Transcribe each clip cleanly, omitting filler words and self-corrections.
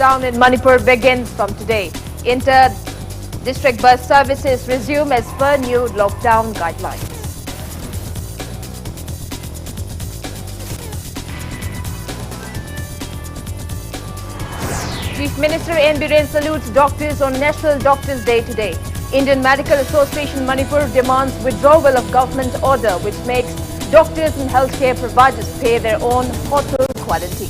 lockdown in Manipur begins from today. Inter-district bus services resume as per new lockdown guidelines. Chief Minister N. Biren salutes doctors on National Doctors' Day today. Indian Medical Association Manipur demands withdrawal of government order which makes doctors and healthcare providers pay their own hotel quarantine.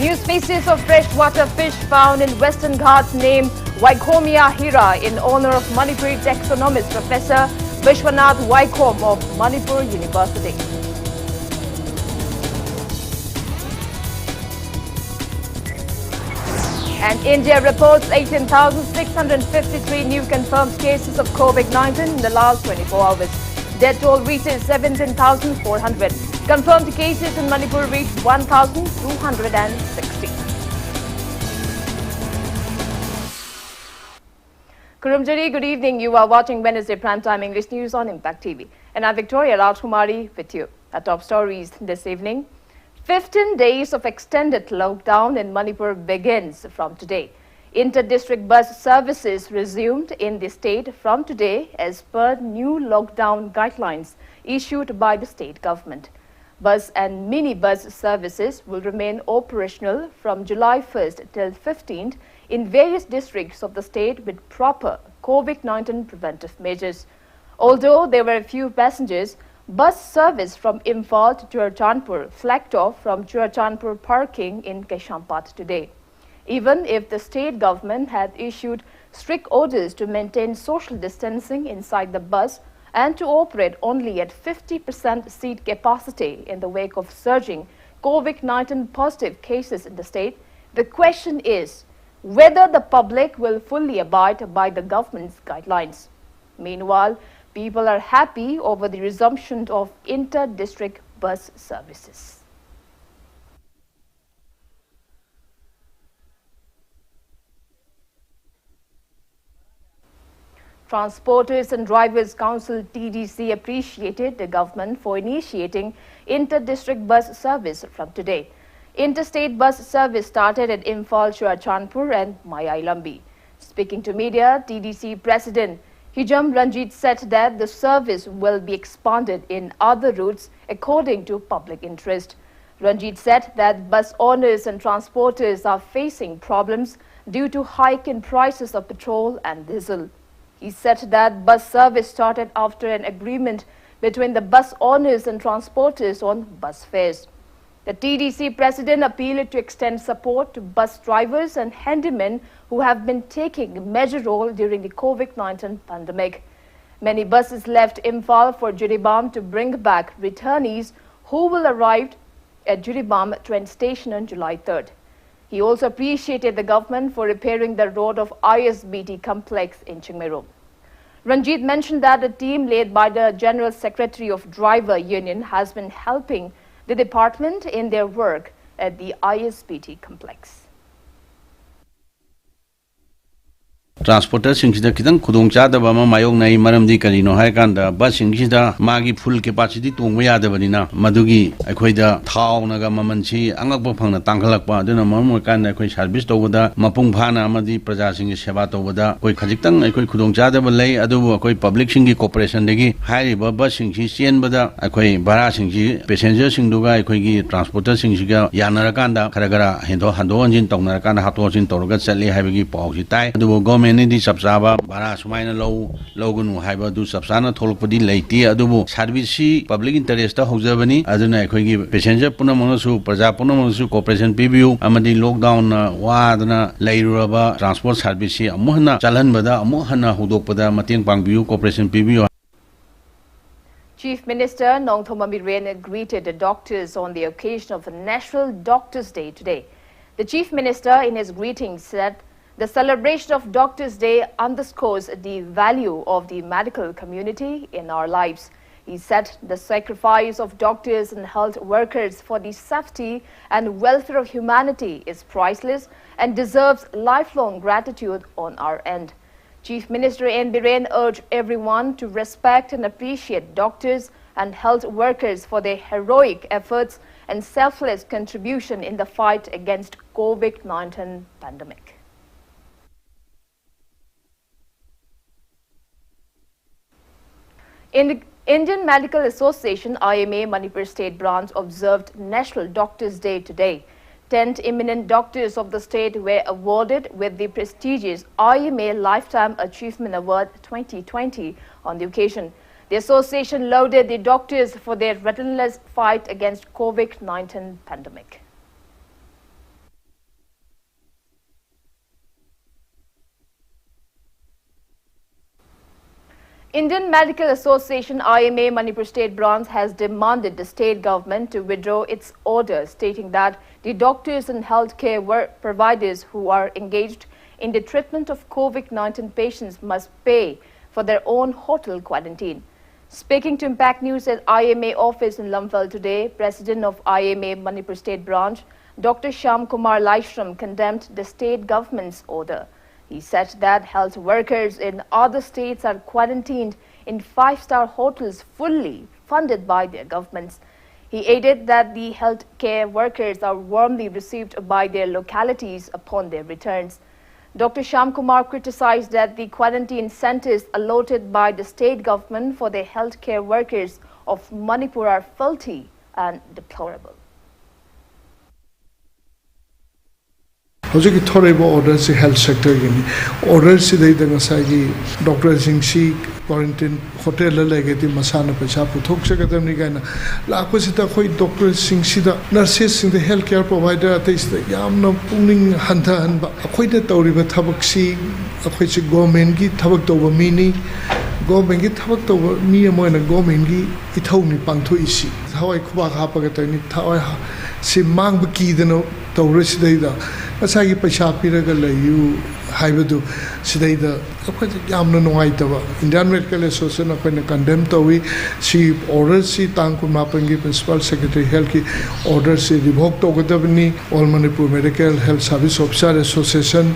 New species of freshwater fish found in Western Ghats named Wycomia hira in honor of Manipuri taxonomist Professor Vishwanath Wycombe of Manipur University. And India reports 18,653 new confirmed cases of COVID-19 in the last 24 hours. Death toll reaches 17,400. Confirmed cases in Manipur reached 1,260. Kurumjari, good evening. You are watching Wednesday Primetime English News on Impact TV. And I'm Victoria Rajkumari with you. Our top stories this evening. 15 days of extended lockdown in Manipur begins from today. Inter-district bus services resumed in the state from today as per new lockdown guidelines issued by the state government. Bus and minibus services will remain operational from July 1st till 15th in various districts of the state with proper COVID-19 preventive measures. Although there were a few passengers, bus service from Imphal to Churachandpur flagged off from Churachandpur parking in Keshampat today. Even if the state government had issued strict orders to maintain social distancing inside the bus and to operate only at 50% seat capacity in the wake of surging COVID-19 positive cases in the state, the question is whether the public will fully abide by the government's guidelines. Meanwhile, people are happy over the resumption of inter-district bus services. Transporters and Drivers Council TDC appreciated the government for initiating inter-district bus service from today. Interstate bus service started at Imphal, Churachandpur and Mayailambi. Speaking to media, TDC President Hijam Ranjit said that the service will be expanded in other routes according to public interest. Ranjit said that bus owners and transporters are facing problems due to hike in prices of petrol and diesel. He said that bus service started after an agreement between the bus owners and transporters on bus fares. The TDC president appealed to extend support to bus drivers and handymen who have been taking a major role during the COVID-19 pandemic. Many buses left Imphal for Jiribam to bring back returnees who will arrive at Jiribam train station on July 3rd. He also appreciated the government for repairing the road of ISBT complex in Chingmeru. Ranjit mentioned that a team led by the General Secretary of Driver Union has been helping the department in their work at the ISBT complex. Transporter singida kitang khudong chadaba ma mayong nai maramdi karino hai kanda bus singida magi full capacity tongba yadabanina madugi aikhoida thau naga mamanchi angakba phangna tangkhalakpa aduna mamoi kanda aikoi service tobada mapung phana amadi praja singi seba tobada koi khajiktang aikoi khudong chadaba lei adubu akoi public singi cooperation degi hairiba bus singsi chenbada aikoi bara singsi passenger singduga aikoi gi transporter singsiga yanara kanda kharagara hendo hando onjin tongnara kanda hato jin toroga chali haibagi pawsi tai adubu government di sabsaba bara sumaina logunu haiba du sabsana tholpadi leiti adubu service public interest ta hojabani aduna ekhoigi passenger punamangasu praja punamangasu cooperation pibiu amadi lockdown wadana leiruraba transport service amuhna chalanbada amuhna hudokpada mateng pangbiu cooperation pibiu. Chief Minister Nongthoma Biren greeted the doctors on the occasion of National Doctors' Day today. The Chief Minister in his greeting said the celebration of Doctors' Day underscores the value of the medical community in our lives. He said the sacrifice of doctors and health workers for the safety and welfare of humanity is priceless and deserves lifelong gratitude on our end. Chief Minister N. Biren urged everyone to respect and appreciate doctors and health workers for their heroic efforts and selfless contribution in the fight against COVID-19 pandemic. In the Indian Medical Association IMA Manipur State Branch observed National Doctors' Day today. 10 eminent doctors of the state were awarded with the prestigious IMA Lifetime Achievement Award 2020 on the occasion. The association lauded the doctors for their relentless fight against COVID-19 pandemic. Indian Medical Association IMA Manipur State Branch has demanded the state government to withdraw its order, stating that the doctors and healthcare providers who are engaged in the treatment of COVID-19 patients must pay for their own hotel quarantine. Speaking to Impact News at IMA office in Lamphal today, President of IMA Manipur State Branch, Dr. Rajkumari Laishram condemned the state government's order. He said that health workers in other states are quarantined in 5-star hotels fully funded by their governments. He added that the healthcare workers are warmly received by their localities upon their returns. Dr. Rajkumari criticized that the quarantine centers allotted by the state government for the healthcare workers of Manipur are faulty and deplorable. Hojiki thoreba orders health sector gini orders si dei dang sai doctor sing si quarantine hotel la legeti masana paisa puthok se gadam ni gaina la ko sita khoi doctor sing si da nurses sing the healthcare provider atais da yamna pungning hantha hanba akhoi da tawriba thabak si akhoi si government gi thabak tawba mi ni government gi thabak tawba mi amoina government gi ithau ni pangtho isi thawai khuba khapa ga tani thawai si mang ba ki dano tawrisi dei da asagi paisa piraga layu haibadu sidaida akhoi yamna nungaitaba Indian Medical Association akhoi condemn tawi si order si tangku mapangi principal secretary health ki order si revoke togadabni All Manipur Medical Health Service Officer Association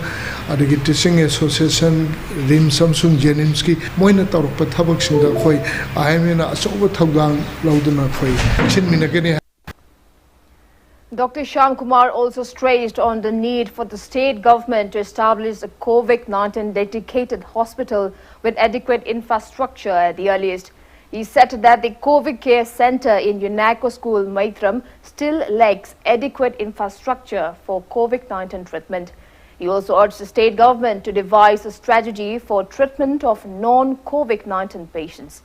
adigi teaching association rim samsung jenims ki moina tarukpa thabak singda khoi IMA na asoba thawdang lauduna khoi chinminagani. Dr. Rajkumari also stressed on the need for the state government to establish a COVID-19 dedicated hospital with adequate infrastructure at the earliest. He said that the COVID care center in UNACO School, Maithram, still lacks adequate infrastructure for COVID-19 treatment. He also urged the state government to devise a strategy for treatment of non-COVID-19 patients.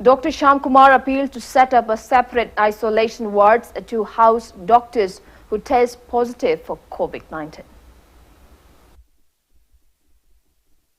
Dr. Rajkumari appealed to set up a separate isolation wards to house doctors who test positive for COVID-19.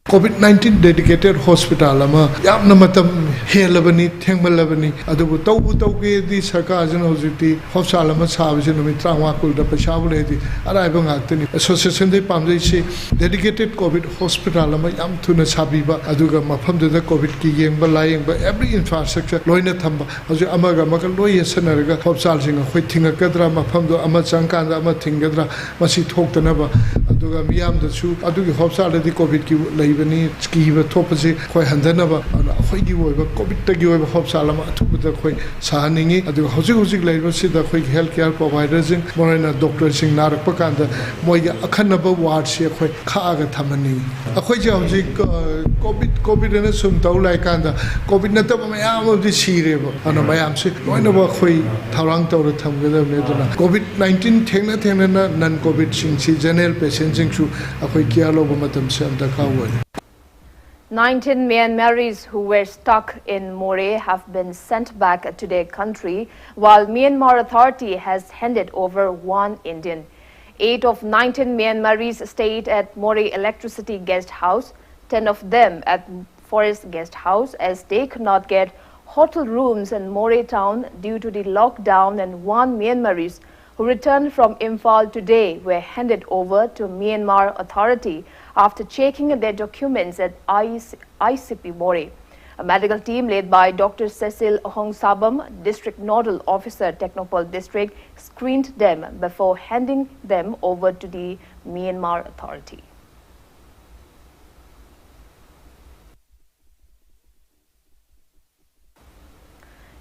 COVID-19 dedicated hospital ama yamna matam helabani thengmalabani adubu tawbu tawge di sarkar jana hojiti hospital ama sabje numi trauma kul da pashabu le di araiba ngaktani association de pamjai si dedicated covid hospital ama yam thuna sabiba aduga mafam da covid ki yengba layengba every infrastructure loina thamba hoju amaga maka loi yesanaraga hospital singa khoi thinga kadra mafam do ama changkan ama thingadra masi thoktana ba aduga miyam da su adugi hospital de covid ki lai bani skiba thopase khoi handanaba khoi gi woiba covid ta gi woiba hospital ama thubda khoi sahaningi adu hoji hoji laiba sida khoi health care providers sing morena doctor sing narak pa kanda moiga akhanaba ward se khoi khaga thamani akhoi je hoji covid na sum taw lai kanda covid na taba mayam of the sireba ana mayam se loina ba khoi tharang taw ra thamgada me duna covid 19 thengna na non covid sing si general patient sing su akhoi kia lo ba matam se amta kha woi. 19 Myanmaris who were stuck in Moreh have been sent back to their country, while Myanmar Authority has handed over 1 Indian. 8 of 19 Myanmaris stayed at Moreh Electricity Guest House, 10 of them at Forest Guest House, as they could not get hotel rooms in Moreh town due to the lockdown, and 1 Myanmaris who returned from Imphal today were handed over to Myanmar Authority after checking their documents at ICP Moreh. A medical team led by Dr. Cecil Hongsabam, District Nodal Officer, Technopole District, screened them before handing them over to the Myanmar Authority.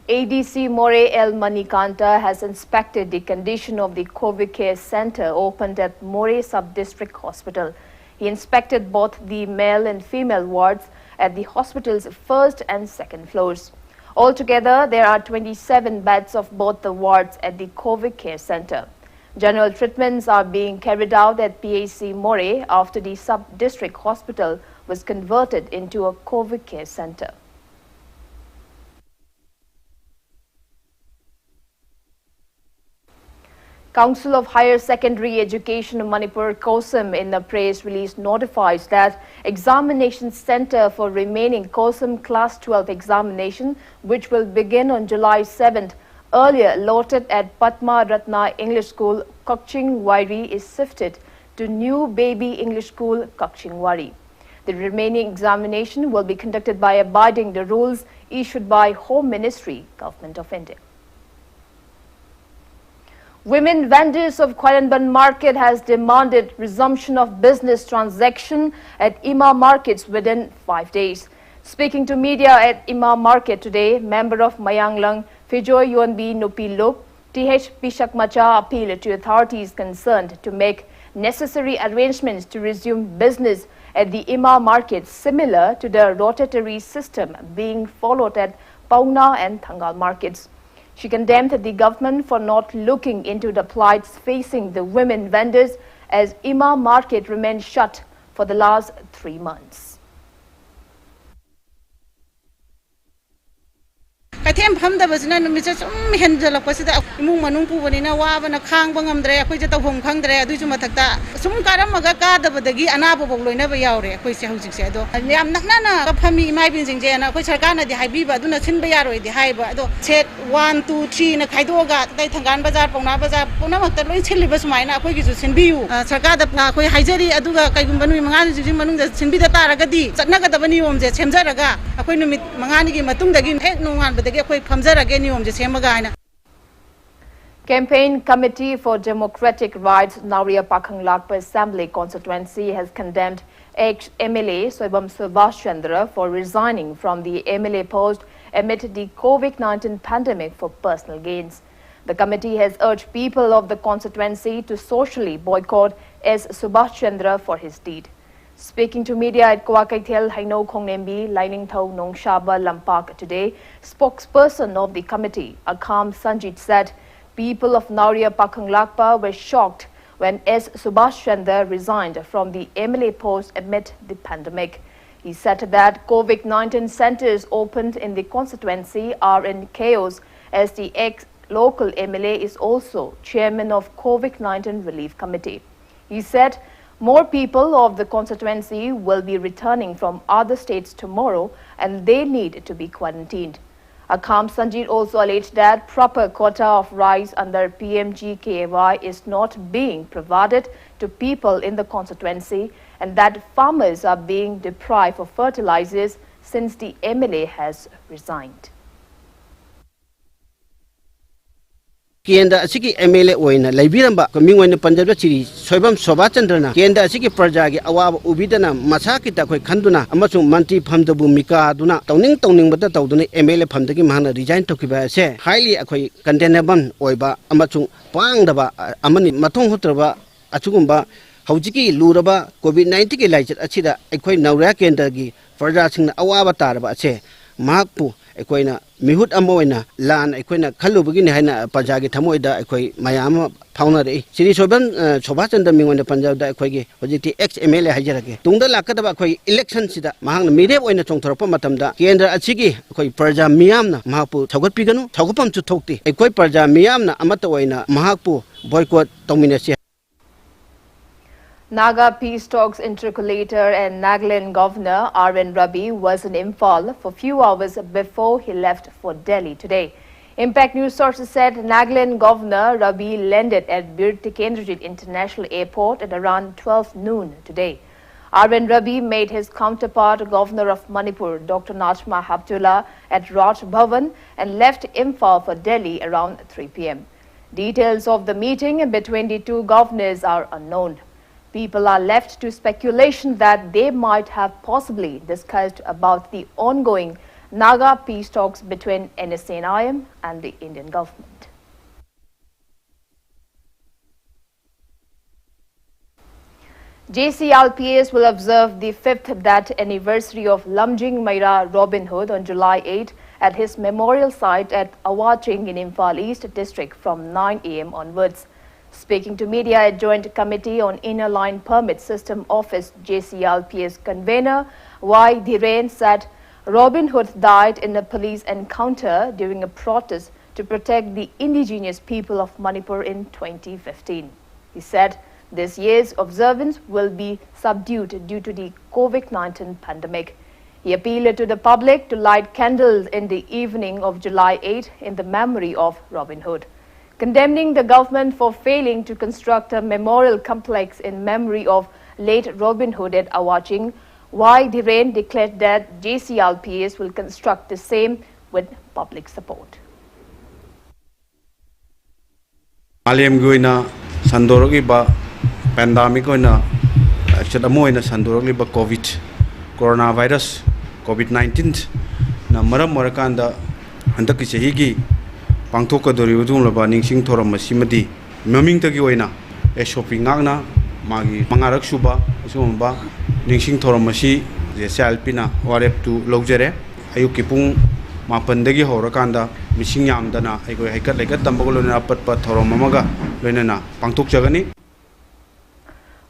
ADC More El Manikanta has inspected the condition of the COVID care center opened at More Sub-District Hospital. He inspected both the male and female wards at the hospital's first and second floors. Altogether, there are 27 beds of both the wards at the COVID care center. General treatments are being carried out at PAC More after the Sub-District Hospital was converted into a COVID care center. Council of Higher Secondary Education of Manipur COSEM in a press release notifies that examination center for remaining COSEM Class 12 examination, which will begin on July 7th, earlier allotted at Padma Ratna English School, Kakching Wairi, is shifted to New Baby English School, Kakching Wairi. The remaining examination will be conducted by abiding the rules issued by Home Ministry, Government of India. Women vendors of Kwaranban Market has demanded resumption of business transaction at Ima Markets within 5 days. Speaking to media at Ima Market today, member of Mayanglang, Fijoy Yonbi Nupiluk, TH Pishakmacha appealed to authorities concerned to make necessary arrangements to resume business at the Ima Market, similar to the rotatory system being followed at Pauna and Thangal markets. She condemned the government for not looking into the plights facing the women vendors as Ima Market remained shut for the last 3 months. Kaithem phamda basina numisa sum henjala pasida imung manung pubanina wabana khangba ngamdre akhoi jata hom khangdre adu chu mathakta sum karamaga ka dabadagi anaba bogloina ba yaure akhoi se hujik se ado yam nakna na phami mai bin jing je na akhoi sarkar na di haibi ba aduna sinba yaroi di haiba ado set 1 2 3 na khaidoga tai thangan bazar pauna makta loi chilliba sumaina akhoi gi ju sinbiu sarkar da akhoi haijari aduga kaigum banu mangan ji manung da sinbi da taragadi chatnaga da bani om je semjaraga akhoi numit mangani gi matung dagi hek nungan ba Campaign Committee for Democratic Rights Nauria Pakhang Lakpa Assembly constituency has condemned ex-MLA Soibam Subhash Chandra for resigning from the MLA post amid the COVID-19 pandemic for personal gains. The committee has urged people of the constituency to socially boycott S. Subhash Chandra for his deed. Speaking to media at Kwakaithel Haino Khongnembi, Lining Thau Nong Shaba Lampak today, spokesperson of the committee, Akam Sanjit, said people of Nauria Pakhang Lakpa were shocked when S. Subhash Chandra resigned from the MLA post amid the pandemic. He said that COVID-19 centers opened in the constituency are in chaos as the ex-local MLA is also chairman of COVID-19 Relief Committee. He said more people of the constituency will be returning from other states tomorrow and they need to be quarantined. Akam Sanjit also alleged that proper quota of rice under PMGKY is not being provided to people in the constituency and that farmers are being deprived of fertilizers since the MLA has resigned. Kenda asiki MLA oina laibiramba kamingwena Punjab chiri Soibam Subhash Chandra na kenda asiki prajagi awaba ubidana masaki ta khoi khanduna amasung manti phamda bhumika duna tawning bata tawduna MLA phamdagi mahana resign tokiba se highly akhoi condemnable oiba amasung pangdaba amani mathong hotraba achugumba haujiki luraba COVID-19 ki laichat achida akhoi naura kenda gi praja singna awaba taraba se mahakpu akoina mihut amoina lan akoina khalubagi ni haina pajagi thamoida akoi mayam phauna re siri Soibam Subhash Chandra mingona Punjab da akoi gi hojiti ex MLA hajarake tungda lakadaba akoi election sida mahang mirep oina chongthorpa matamda kendra achigi akoi praja miyamna mahapu thogat piganu thogapam chu thokti akoi praja miyamna amata oina mahapu boycott tawminasi. Naga Peace Talks intercalator and Nagaland Governor R.N. Rabi was in Imphal for few hours before he left for Delhi today. Impact News sources said Nagaland Governor Rabi landed at Bir Tikendrajit International Airport at around 12 noon today. R.N. Rabi made his counterpart Governor of Manipur Dr. Najma Habdullah at Raj Bhavan and left Imphal for Delhi around 3 p.m. Details of the meeting between the two governors are unknown. People are left to speculation that they might have possibly discussed about the ongoing Naga peace talks between NSA-NIM and the Indian government. JCLPS will observe the 5th death anniversary of Lamjing Maira Robin Hood on July 8 at his memorial site at Awaching in Imphal East District from 9 a.m. onwards. Speaking to media at Joint Committee on Inner Line Permit System Office, JCLPS convener Y. Dhiren said Robin Hood died in a police encounter during a protest to protect the indigenous people of Manipur in 2015. He said this year's observance will be subdued due to the COVID-19 pandemic. He appealed to the public to light candles in the evening of July 8 in the memory of Robin Hood. Condemning the government for failing to construct a memorial complex in memory of late Robin Hood at Awaching, Y. Dhiren declared that JCLPS will construct the same with public support. Alem goina sandorogi ba pandemic goina chadamoina sandorogi ba COVID coronavirus COVID-19 na maram morakanda handaki chehigi pangthokadori udunglaba ningsing thoram masimadi mamingtagi oina shopping ngakna magi mangarak suba isumba ningsing thoram masi JCLP na warep tu logjere ayuki pung mapandagi horakanda mising yamdana aigoi haikat lekat tambagolona apatpa thoram amaga loinana pangthok jagani.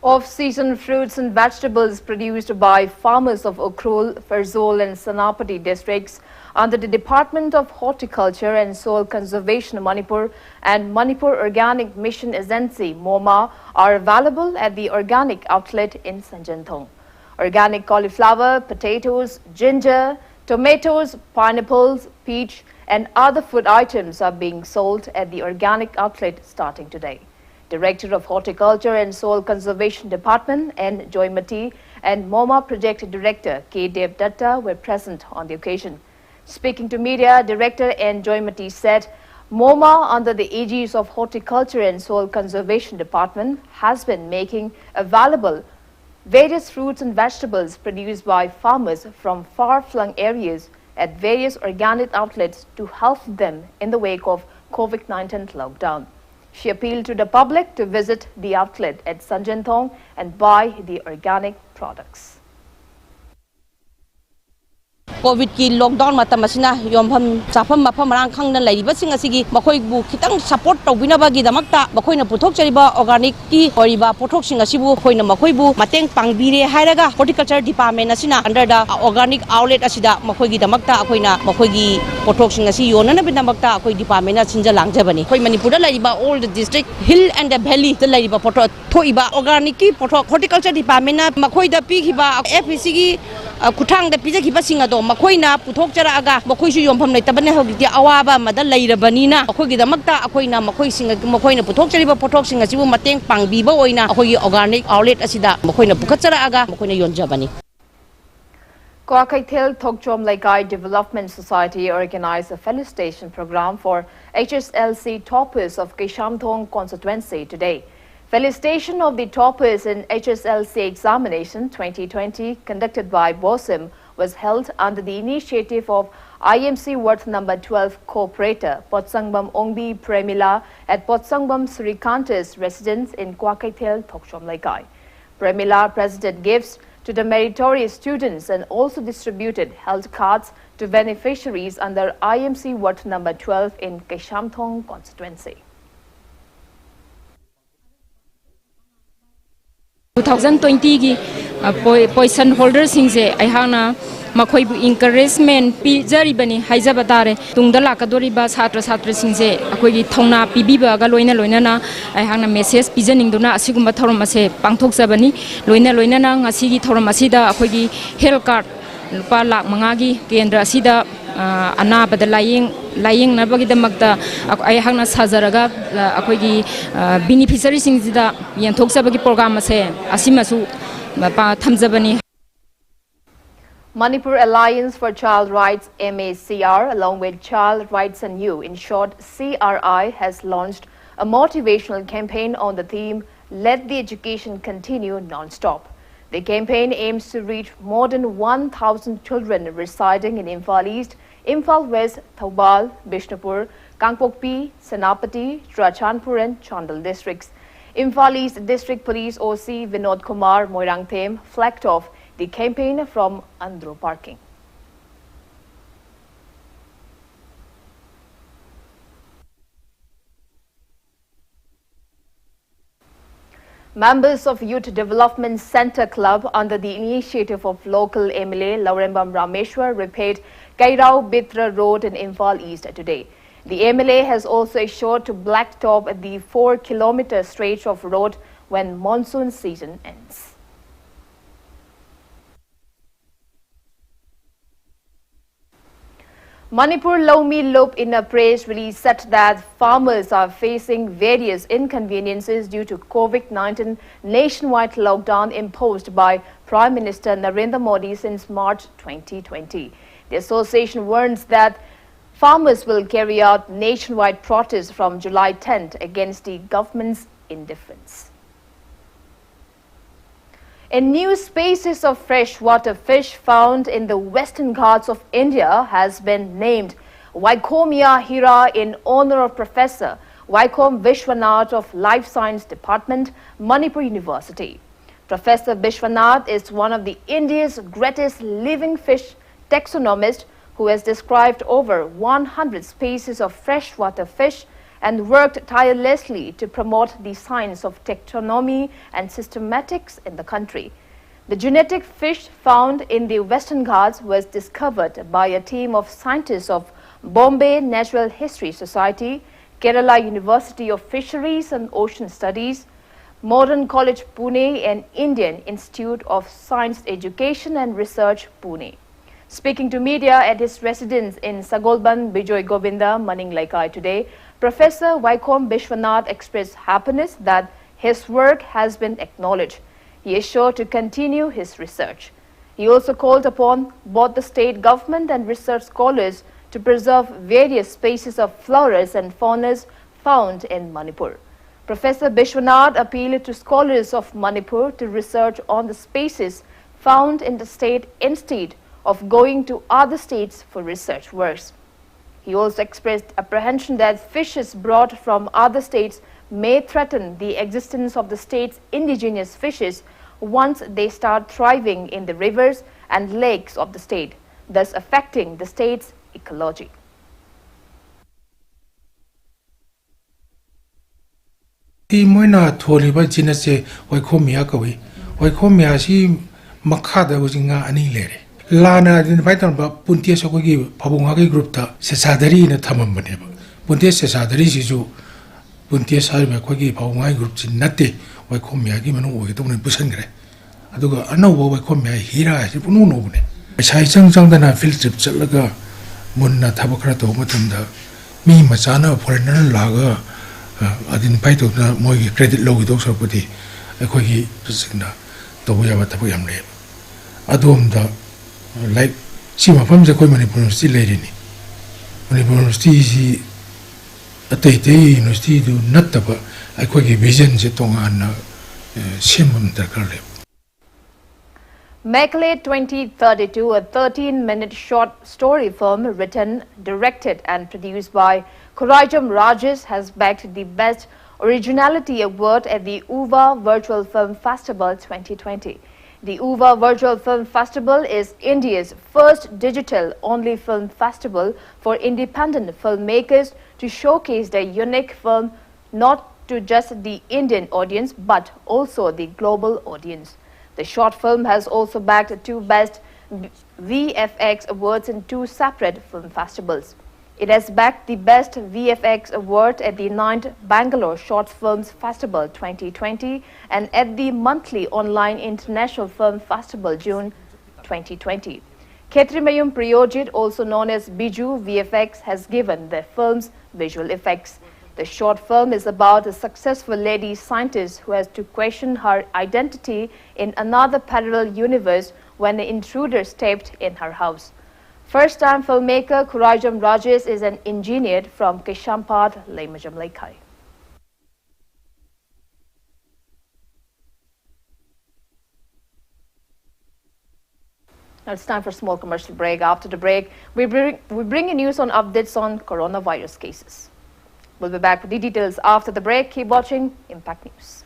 Off-season fruits and vegetables produced by farmers of Ukhrul, Farzol and Senapati districts under the Department of Horticulture and Soil Conservation Manipur and Manipur Organic Mission Agency MOMA are available at the organic outlet in Sanjanthong. Organic cauliflower, potatoes, ginger, tomatoes, pineapples, peach and other food items are being sold at the organic outlet starting today. Director of Horticulture and Soil Conservation Department N. Joymati and MOMA Project Director K. Dev Datta were present on the occasion. Speaking to media, Director N. Joymati said MOMA under the aegis of Horticulture and Soil Conservation Department has been making available various fruits and vegetables produced by farmers from far-flung areas at various organic outlets to help them in the wake of COVID-19 lockdown. She appealed to the public to visit the outlet at Sanjanthong and buy the organic products. COVID ki lockdown matam asina yompham chafam mafam rang khangna laiba sing asigi makhoi bu khitang support tawbina bagi damakta makhoina puthok chariba organic ki horiba pothok sing asibu khoina makhoi bu mateng pangbire hairaga horticulture department asina under the organic outlet asida makhoi gi damakta akhoina makhoi gi pothok sing asi yonana bi damakta akhoi department sinja langjabani khoi manipur da laiba all the district hill and the valley da laiba pothok thoiba organic ki pothok horticulture department makhoi da pi khiba FPC gi kuthang da pija khiba singa do makoina puthok chara aga makoi su yompham nei tabane hogiti awaba mada leirabani na akoi gi damakta akoina makoi singa makoina puthok chariba pothok singa sibu mateng pangbiba oina akoi organic outlet asida makoina pukhat chara aga makoina yonjabani. Kwakaithel Thokchom Laikai Development Society organized a felicitation program for HSLC toppers of Kishamthong constituency today. Felicitation of the toppers in HSLC examination 2020 conducted by BOSIM was held under the initiative of IMC Worth number 12 co-operator Potsangbam Ongbi Premila at Potsangbam Srikanta's residence in Kwakaithel Thokchom Laikai. Premila presented gifts to the meritorious students and also distributed health cards to beneficiaries under IMC Worth number 12 in Kishamthong constituency. 2020 gi position holders singse aihana makhoi bu encouragement pi jari bani haijaba tare tungda lakadori ba chhatra chhatra singse akoi gi thongna pibiba ga loina loina na aihana message pijaning duna asigumba thorom ase pangthok jabani loina loina na ngasi gi thorom asida akoi gi health card lupa lak manga gi kendra asida anabada laying nabagi damakta aihana sajaraga akoi gi beneficiary singida yanthok sabagi program ase asimasu pa thamjabani. Manipur Alliance for Child Rights MACR along with Child Rights and You, in short CRI, has launched a motivational campaign on the theme Let the Education Continue Non-Stop. The campaign aims to reach more than 1,000 children residing in Imphal East, Imphal West, Thoubal, Bishnupur, Kangpokpi, Senapati, Churachandpur and Chandal districts. Imphal East District Police OC Vinod Kumar Moirangthem flagged off the campaign from Andhro parking. Members of Youth Development Center Club under the initiative of local MLA Laurembam Rameshwar repaired Kairao Bitra Road in Imphal East today. The MLA has also assured to blacktop the 4-kilometer stretch of road when monsoon season ends. Manipur Lomi Loop in a press release said that farmers are facing various inconveniences due to COVID-19 nationwide lockdown imposed by Prime Minister Narendra Modi since March 2020. The association warns that farmers will carry out nationwide protests from July 10th against the government's indifference. A new species of freshwater fish found in the Western Ghats of India has been named Vaikomia hira in honor of Professor Vaikom Vishwanath of Life Science Department, Manipur University. Professor Vishwanath is one of the India's greatest living fish taxonomists who has described over 100 species of freshwater fish and worked tirelessly to promote the science of taxonomy and systematics in the country. The genetic fish found in the Western Ghats was discovered by a team of scientists of Bombay Natural History Society, Kerala University of Fisheries and Ocean Studies, Modern College Pune and Indian Institute of Science Education and Research Pune. Speaking to media at his residence in Sagolban, Bijoy Govinda, Maninglaikai today, Professor Vaikom Vishwanath expressed happiness that his work has been acknowledged. He is sure to continue his research. He also called upon both the state government and research scholars to preserve various species of floras and faunas found in Manipur. Professor Vishwanath appealed to scholars of Manipur to research on the species found in the state instead of going to other states for research works. He also expressed apprehension that fishes brought from other states may threaten the existence of the state's indigenous fishes once they start thriving in the rivers and lakes of the state, thus affecting the state's ecology. Moina tholiba jinase Vaikomia kawi. Vaikomia si makhada wajinga ani lere. Lana identified on Puntia Sokogi, Pabungaki group, Sesadari in a Tamambaneba. Puntia Sesadari Sisu, Puntia Sarma Kogi, Pabungai groups in Nate, Vaikomia, given over to Busangre. Aduga, I know what Vaikomia hira, if you know. Sai Sang Sangana field trip Salaga, Munna Tabokrato, Matunda, me, Masana, foreigner lager, identified of the more credit low with also put it, a Kogi, Signa, Toya Tapuyam. Adom the like Sima from the Manipur University lady. Manipur University a Tate University do not tapa a quick vision Zetong Simon the Carlip. Makele 2032, a 13-minute short story film written, directed and produced by Kurajam Rajesh, has bagged the Best Originality Award at the UVA Virtual Film Festival 2020. The UVA Virtual Film Festival is India's first digital-only film festival for independent filmmakers to showcase their unique film not to just the Indian audience but also the global audience. The short film has also bagged 2 Best VFX awards in 2 separate film festivals. It has bagged the Best VFX award at the 9th Bangalore Short Films Festival 2020 and at the monthly online International Film Festival June 2020. Khetrimayum Priyojit, also known as Biju VFX, has given the film's visual effects. The short film is about a successful lady scientist who has to question her identity in another parallel universe when an intruder stepped in her house. First-time filmmaker Kurajam Rajesh is an engineer from Kishampad, Lemajam Laikai. Now it's time for a small commercial break. After the break, we bring you news on updates on coronavirus cases. We'll be back with the details after the break. Keep watching Impact News.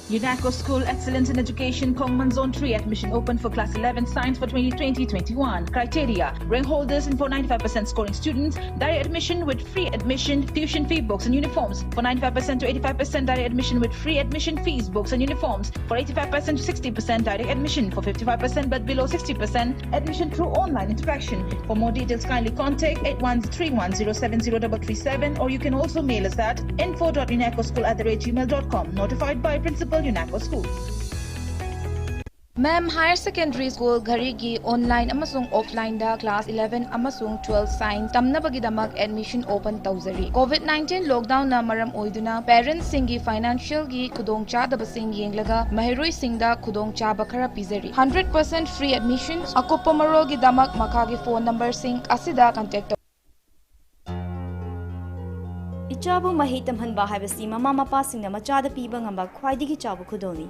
UNACO School Excellence in Education, Kongman Zone 3 admission open for Class 11 Science for 2020-21. Criteria: rank holders and for 95% scoring students, direct admission with free admission, tuition fee, books and uniforms. For 95% to 85% direct admission with free admission fees, books and uniforms. For 85% to 60% direct admission. For 55% but below 60% admission through online interaction. For more details, kindly contact 8131070337 or you can also mail us at info.unacoschool@gmail.com. Notified by Principal UNACO School. Ma'am, Higher Secondary School Gharigi online amasung offline da class 11 amasung 12 science tamnabagi damak admission open tawzari. COVID-19 lockdown na maram oiduna parents singi financial gi khudong chadaba sing yenglaga mahiroi singda khudong chaba khara pizari. 100% free admissions akopa marol gi damak makagi phone number sing asida contact. Ichabu mahitam hanba haibasi mama mapa singna machada piba ngamba khwaidigi chabu khudoni.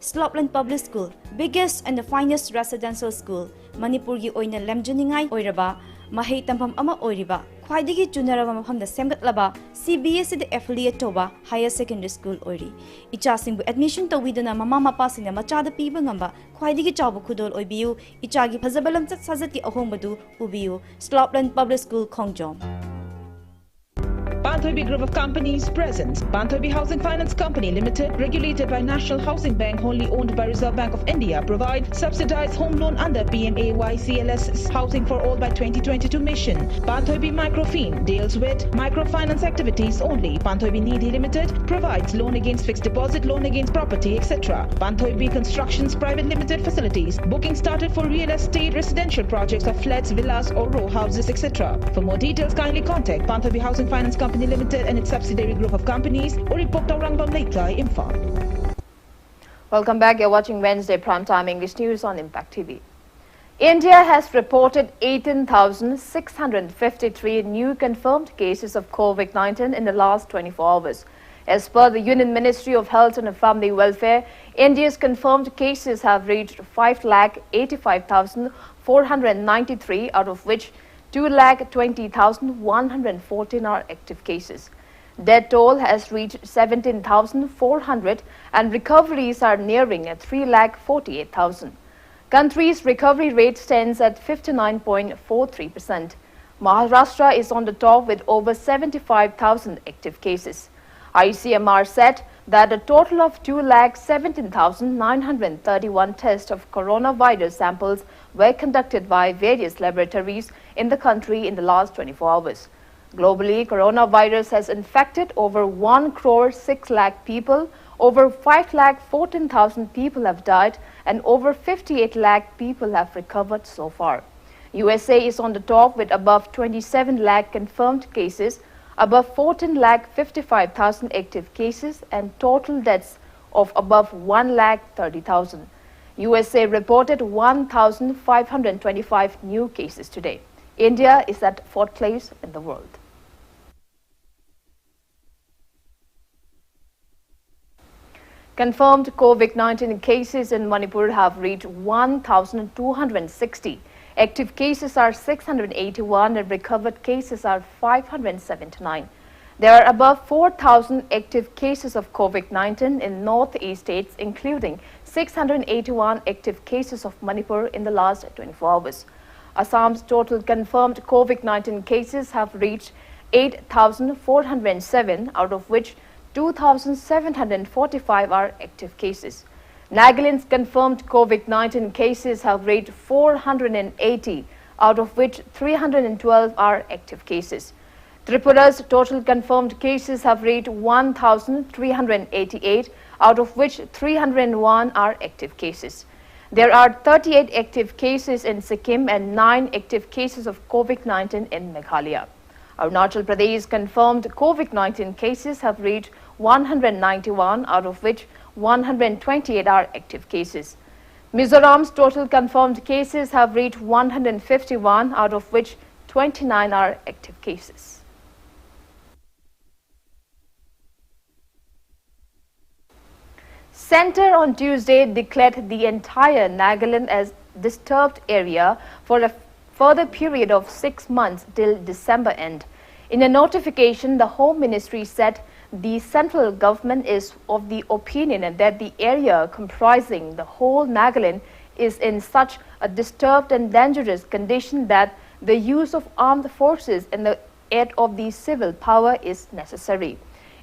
Slopland Public School, biggest and the finest residential school, Manipur gi oina lemjuningai oiraba, mahei tampam ama oiriba, khwaidigi chunaraba mafamda semgatlaba, CBSE the affiliate toba higher secondary school oiri. Icha singbu admission tawidana mama mapa singna machada piba ngamba, khwaidigi chabu khudol oibiu, ichagi phazabalam chat sajati ahongbadu ubiu, Slopland Public School Khongjom. Banthoibi Group of Companies presents Banthoibi Housing Finance Company Limited, regulated by National Housing Bank, wholly owned by Reserve Bank of India, provide subsidized home loan under PMAY CLS Housing for All by 2022 mission. Banthoibi Microfin deals with microfinance activities only. Banthoibi Nidhi Limited provides loan against fixed deposit, loan against property, etc. Banthoibi Constructions Private Limited facilities. Booking started for real estate residential projects of flats, villas or row houses, etc. For more details, kindly contact Banthoibi Housing Finance Company Limited and its subsidiary group of companies or report Rangbam Leitlai Imphal. Welcome back. You're watching Wednesday Primetime English News on Impact TV. India has reported 18,653 new confirmed cases of COVID-19 in the last 24 hours. As per the Union Ministry of Health and Family Welfare, India's confirmed cases have reached 5,85,493, out of which 2,20,114 are active cases. Death toll has reached 17,400 and recoveries are nearing at 3,48,000. Country's recovery rate stands at 59.43%. Maharashtra is on the top with over 75,000 active cases. ICMR said that a total of 2,17,931 tests of coronavirus samples were conducted by various laboratories in the country in the last 24 hours. Globally, coronavirus has infected over 1,06 lakh people, over 5,14,000 people have died, and over 58 lakh people have recovered so far. USA is on the top with above 27 lakh confirmed cases, above 14,55,000 active cases, and total deaths of above 1,30,000. USA reported 1,525 new cases today. India is at 4th place in the world. Confirmed COVID-19 cases in Manipur have reached 1,260. Active cases are 681 and recovered cases are 579. There are above 4,000 active cases of COVID-19 in northeast states, including 681 active cases of Manipur in the last 24 hours. Assam's total confirmed COVID-19 cases have reached 8,407, out of which 2,745 are active cases. Nagaland's confirmed COVID-19 cases have reached 480, out of which 312 are active cases. Tripura's total confirmed cases have reached 1,388, out of which 301 are active cases. There are 38 active cases in Sikkim and 9 active cases of COVID-19 in Meghalaya. Arunachal Pradesh confirmed COVID-19 cases have reached 191, out of which 128 are active cases. Mizoram's total confirmed cases have reached 151, out of which 29 are active cases. Centre on Tuesday declared the entire Nagaland as disturbed area for a further period of 6 months till December end. In a notification, the Home Ministry said the central government is of the opinion that the area comprising the whole Nagaland is in such a disturbed and dangerous condition that the use of armed forces in the aid of the civil power is necessary.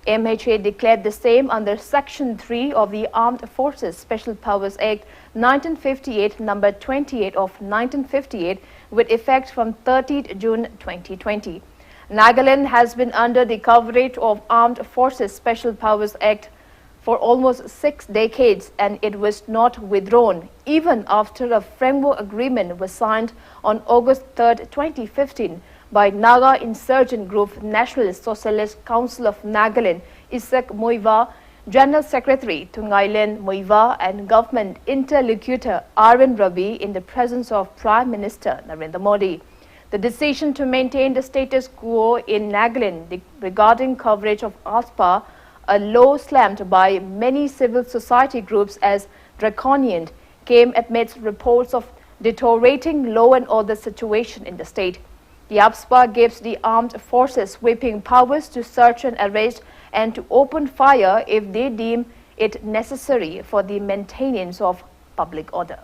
MHA declared the same under Section 3 of the Armed Forces Special Powers Act 1958, number 28 of 1958, with effect from 30th June 2020. Nagaland has been under the coverage of Armed Forces Special Powers Act for almost 6 decades, and it was not withdrawn even after a framework agreement was signed on August 3, 2015 by Naga insurgent group National Socialist Council of Nagaland, Isak Moiva, General Secretary Tungailen Moiva, and government interlocutor Arvind Ravi in the presence of Prime Minister Narendra Modi. The decision to maintain the status quo in Nagaland regarding coverage of ASPA, a law slammed by many civil society groups as draconian, came amidst reports of deteriorating law and order situation in the state. The ASPA gives the armed forces sweeping powers to search and arrest and to open fire if they deem it necessary for the maintenance of public order.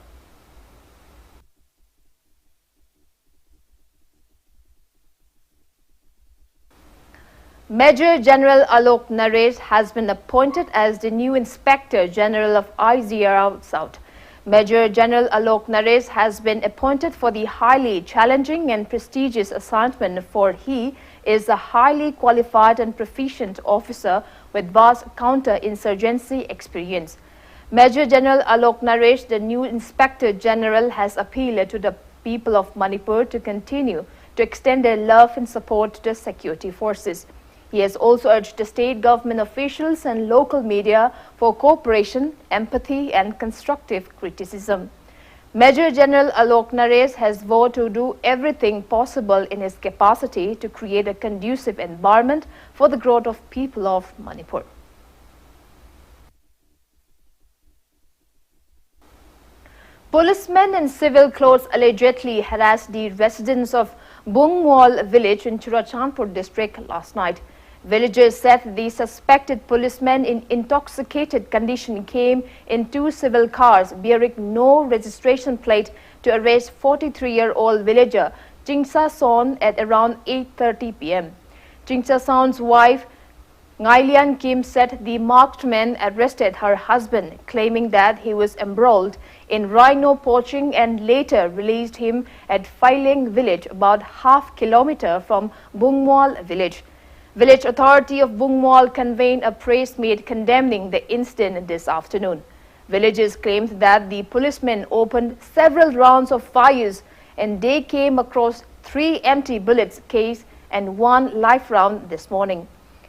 Major General Alok Naresh has been appointed as the new Inspector General of IZRL South. Major General Alok Naresh has been appointed for the highly challenging and prestigious assignment, for he is a highly qualified and proficient officer with vast counter-insurgency experience. Major General Alok Naresh, the new Inspector General, has appealed to the people of Manipur to continue to extend their love and support to the security forces. He has also urged the state government officials and local media for cooperation, empathy and constructive criticism. Major General Alok Naresh has vowed to do everything possible in his capacity to create a conducive environment for the growth of people of Manipur. Policemen in civil clothes allegedly harassed the residents of Bungwal village in Churachandpur district last night. Villagers said the suspected policemen in intoxicated condition came in 2 civil cars bearing no registration plate to arrest 43-year-old villager Chingsa Son at around 8:30 p.m. Chingsa Son's wife Ngailian Kim said the marked men arrested her husband, claiming that he was embroiled in rhino poaching, and later released him at Phailing village, about half kilometer from Bungwal village. Village authority of Bungwal convened a press meet condemning the incident this afternoon. Villagers claimed that the policemen opened several rounds of fires and they came across 3 empty bullets case and 1 live round this morning.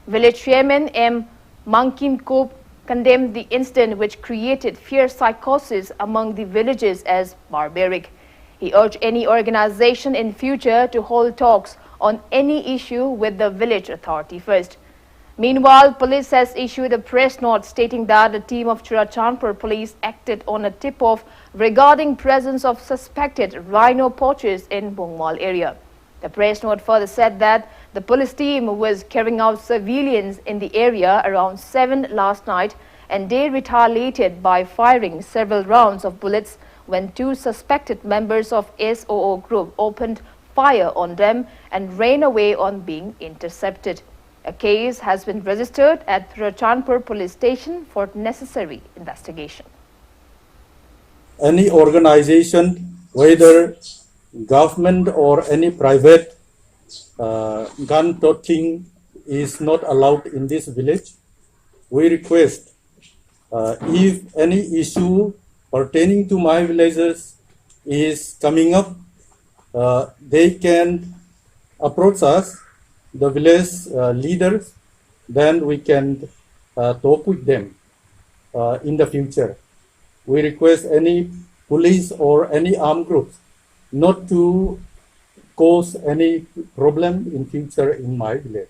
Village chairman M. Mangkim Kop condemned the incident, which created fear psychosis among the villagers, as barbaric. He urged any organization in future to hold talks on any issue with the village authority first. Meanwhile, police has issued a press note stating that a team of Churachandpur police acted on a tip-off regarding presence of suspected rhino poachers in Bungwal area. The press note further said that the police team was carrying out surveillance in the area around 7 last night, and they retaliated by firing several rounds of bullets when 2 suspected members of SOO group opened fire on them and ran away on being intercepted. A case has been registered at Rajkumari police station for necessary investigation. Any organization, whether government or any private, gun toting is not allowed in this village. We request, if any issue pertaining to my villagers is coming up, they can approach us, the village leaders, then we can talk with them in the future. We request any police or any armed groups not to cause any problem in future in my village.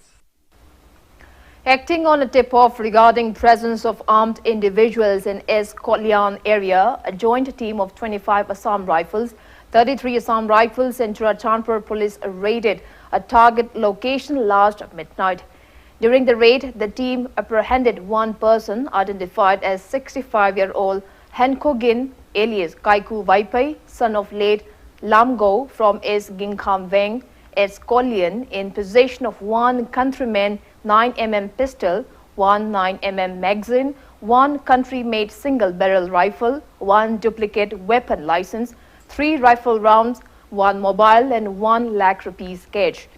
Acting on a tip-off regarding presence of armed individuals in Kotlian area, a joint team of 25 Assam Rifles, 33 Assam Rifles and Churachandpur police raided a target location last midnight. During the raid, the team apprehended one person identified as 65-year-old Henkogin alias Kaiku Vaipai, son of late Lamgo from Ginkham Veng, Kotlian, in possession of one countryman 9mm pistol, one 9mm magazine, one country-made single-barrel rifle, one duplicate weapon license, 3 rifle rounds, 1 mobile and 1 lakh rupees cash.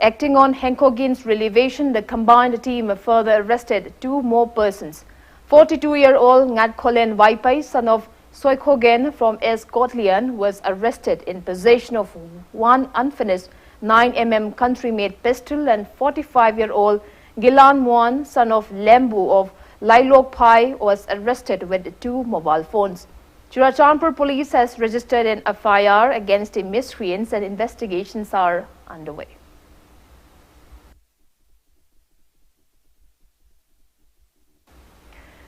Acting on Henkogin's relevation, the combined team further arrested 2 more persons. 42-year-old Ngatkolen Vaipai, son of Soikhogen from Kotlian, was arrested in possession of one unfinished 9mm country-made pistol, and 45-year-old Gilan Moan, son of Lembu of Lailok Pai, was arrested with 2 mobile phones. Churachandpur police has registered an FIR against the miscreants and investigations are underway.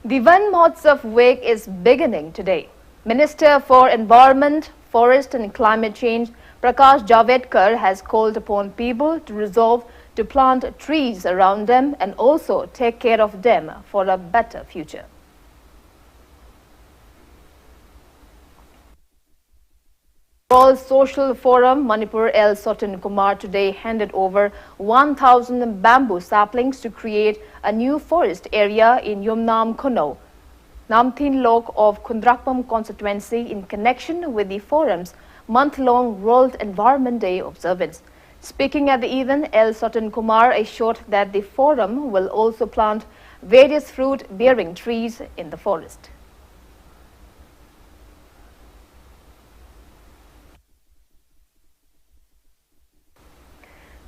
The Van Mahotsav week is beginning today. Minister for Environment, Forest and Climate Change Prakash Javadekar has called upon people to resolve to plant trees around them and also take care of them for a better future. World Social Forum Manipur L. Rajkumari today handed over 1,000 bamboo saplings to create a new forest area in Yumnam Kono, Namthin Lok of Kundrakpam constituency in connection with the forum's month-long World Environment Day observance. Speaking at the event, L. Rajkumari assured that the forum will also plant various fruit-bearing trees in the forest.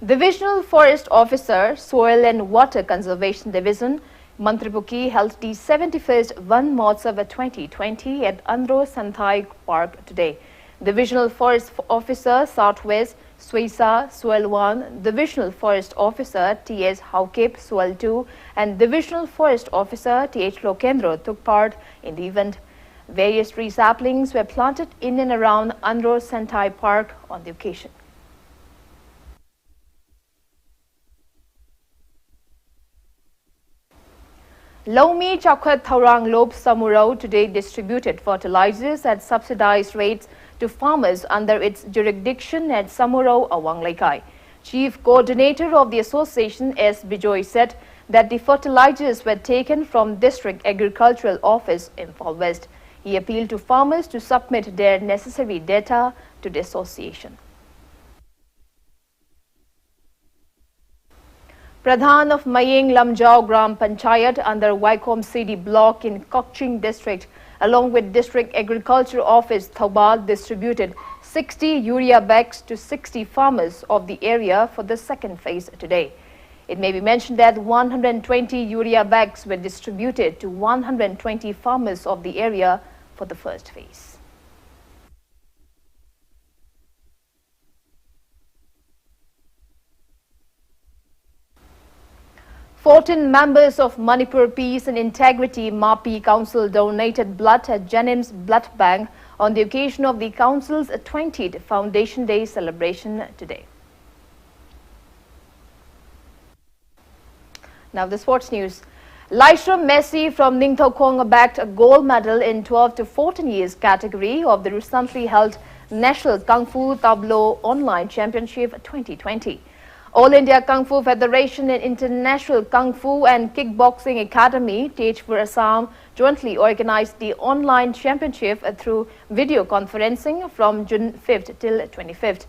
Divisional Forest Officer, Soil and Water Conservation Division, Mantripuki held the 71st Van Mahotsav 2020 at Andro Santhai Park today. Divisional Forest Officer Southwest Suisa Soil 1, Divisional Forest Officer T.S. Haukip Soil 2 and Divisional Forest Officer T.H. Lokendro took part in the event. Various tree saplings were planted in and around Andro Santhai Park on the occasion. Lomi Chakwat Thaurang Lop Samuro today distributed fertilizers at subsidized rates to farmers under its jurisdiction at Samuro, Awang Laikai. Chief Coordinator of the association, S. Bijoy, said that the fertilizers were taken from District Agricultural Office, Imphal West. He appealed to farmers to submit their necessary data to the association. Pradhan of Mayeng Lamjao Gram Panchayat under Waikom City block in Kokching district along with District Agriculture Office Thoubal distributed 60 urea bags to 60 farmers of the area for the second phase today. It may be mentioned that 120 urea bags were distributed to 120 farmers of the area for the first phase. 14 members of Manipur Peace and Integrity MAPI Council donated blood at Janim's Blood Bank on the occasion of the Council's 20th Foundation Day celebration today. Now the sports news. Lystra Messi from Ningthokong bagged a gold medal in 12 to 14 years category of the recently held National Kung Fu Tableau Online Championship 2020. All India Kung Fu Federation and International Kung Fu and Kickboxing Academy, Teach for Assam, jointly organized the online championship through video conferencing from June 5th till 25th.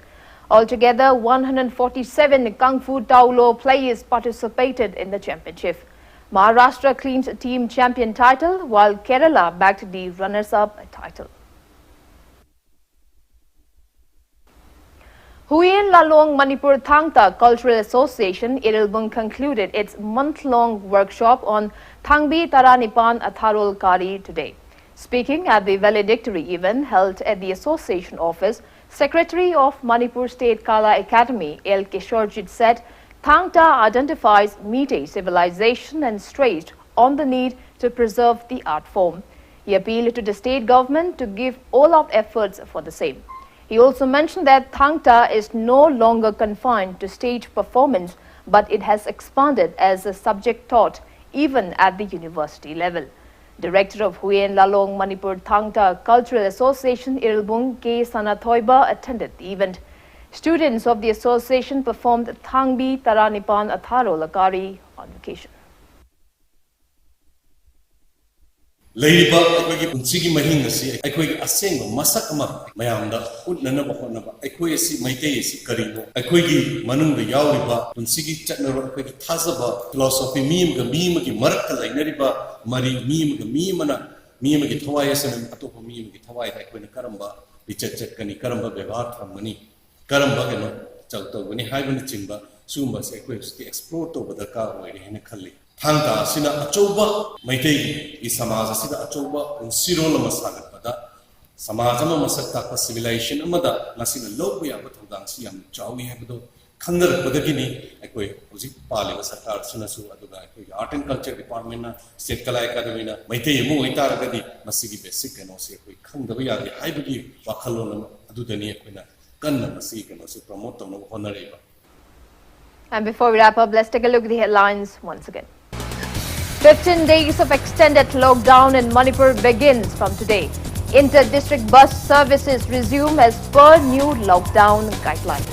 Altogether, 147 Kung Fu Taolo players participated in the championship. Maharashtra claimed team champion title, while Kerala bagged the runners-up title. Huyen Lalong Manipur Thangta Cultural Association, Irilbung, concluded its month-long workshop on Thangbi Taranipan Atharol Kari today. Speaking at the valedictory event held at the association office, Secretary of Manipur State Kala Academy, L. Kishorjit, said Thangta identifies Meitei civilization and stressed on the need to preserve the art form. He appealed to the state government to give all-out efforts for the same. He also mentioned that Thangta is no longer confined to stage performance, but it has expanded as a subject taught even at the university level. Director of Huyen Lalong Manipur Thangta Cultural Association Irilbung K. Sanathoiba attended the event. Students of the association performed Thangbi Taranipan Atharo Lakari on vacation. Ladiba aikogi punsigi mahinga si aikogi asengo masak ama mayamda utnanaba honaba aikoi si maitei si karino aikogi manungda yauriba punsigi chatnaba aikogi thazaba philosophy mimga mimagi marakka lainariba mari mimga mimagi thawai asem atopa mimagi thawai aikoina karamba bichachakani karamba ବ୍ୟବହାର thamani karamba geno chawtogani haibani chingba sumba se aikoi sti explore to badaka oire hena khalli Thangta sina achoba maitei I samaja sida achoba unsiro lama sagat pada samaja ma masak takpa civilization amada nasina lobu ya bathodang siyam chawi habdo khandar badagini aikoi hojik paliba sarkar sina su aduga aikoi art and culture department na state kala academy na maitei mu itar gadi masigi basic kano se aikoi khandaba yadi haibagi wakhalon adudani aikoina kanna masigi kano se promote tawna honareba. And before we wrap up, let's take a look at the headlines once again. 15 days of extended lockdown in Manipur begins from today. Inter-district bus services resume as per new lockdown guidelines.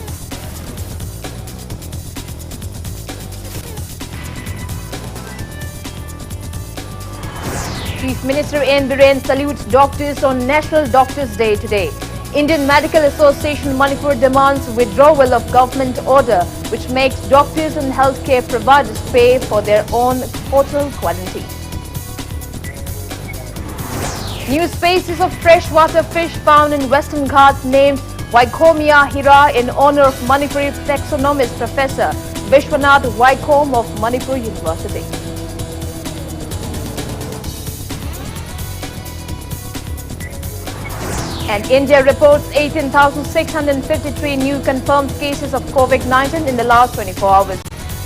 Chief Minister N. Biren salutes doctors on National Doctors' Day today. Indian Medical Association Manipur demands withdrawal of government order which makes doctors and healthcare providers pay for their own hotel quarantine. New species of freshwater fish found in Western Ghats named Wycomia hira in honor of Manipuri taxonomist Professor Vishwanath Wycombe of Manipur University. And India reports 18,653 new confirmed cases of COVID-19 in the last 24 hours.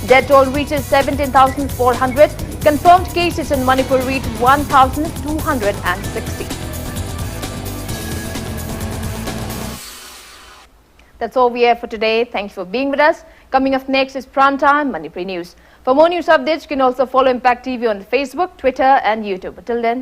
Death toll reaches 17,400. Confirmed cases in Manipur reach 1,260. That's all we have for today. Thanks for being with us. Coming up next is Prime Time Manipuri News. For more news updates, you can also follow Impact TV on Facebook, Twitter and YouTube. Till then,